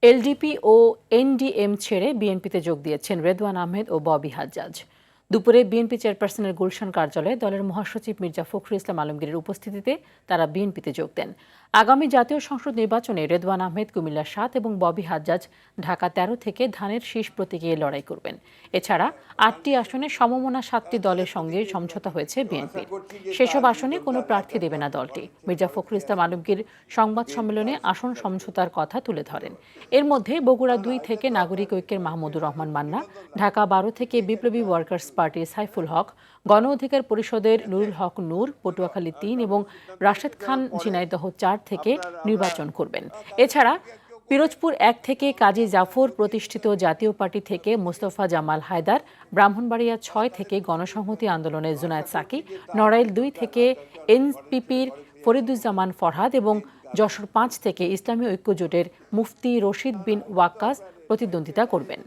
LDP ও NDM ছেড়ে বিএনপিতে যোগ দিয়েছেন রেদওয়ান আহমেদ ও ববি হাজ্জাজ। দুপুরে বিএনপি চেয়ারপারসনের গুলশান কার্যালয়ে দলের মহাসচিব মির্জা ফখরুল ইসলাম আলমগীরের উপস্থিতিতে তারা বিএনপিতে যোগ দেন। আগামী জাতীয় সংসদ নির্বাচনে রেদওয়ান আহমেদ কুমিল্লা ৭ এবং ববি হাজ্জাজ ঢাকা ১৩ থেকে ধানের শীষ প্রতীকে লড়াই করবেন। এছাড়া ৮টি আসনে সমমনা ৭টি দলের সঙ্গে সমঝোতা হয়েছে বিএনপির। সেসব আসনে কোনো প্রার্থী দেবে না দলটি। মির্জা ফখরুল ইসলাম আলমগীর সংবাদ সম্মেলনে আসন সমঝোতার কথা তুলে ধরেন। এর মধ্যে বগুড়া ২ থেকে নাগরিক ঐক্যের মাহমুদুর রহমান মান্না, ঢাকা ১২ থেকে বিপ্লবী ওয়ার্কার্স পার্টির সাইফুল হক, গণ অধিকার পরিষদের নুরুল হক নূর পটুয়াখালী ৩ এবং রাশেদ খান ঝিনাইদহ ৪ থেকে নির্বাচন করবেন। এছাড়া পিরোজপুর ১ থেকে কাজী জাফর প্রতিষ্ঠিত জাতীয় পার্টি থেকে মোস্তফা জামাল হায়দার, ব্রাহ্মণবাড়িয়া ৬ থেকে গণসংহতি আন্দোলনের জুনায়েদ সাকি, নড়াইল ২ থেকে এনপিপির ফরিদুজ্জামান ফরহাদ এবং যশোর ৫ থেকে ইসলামী ঐক্য জোটের মুফতি রশিদ বিন ওয়াক্কাস প্রতিদ্বন্দ্বিতা করবেন।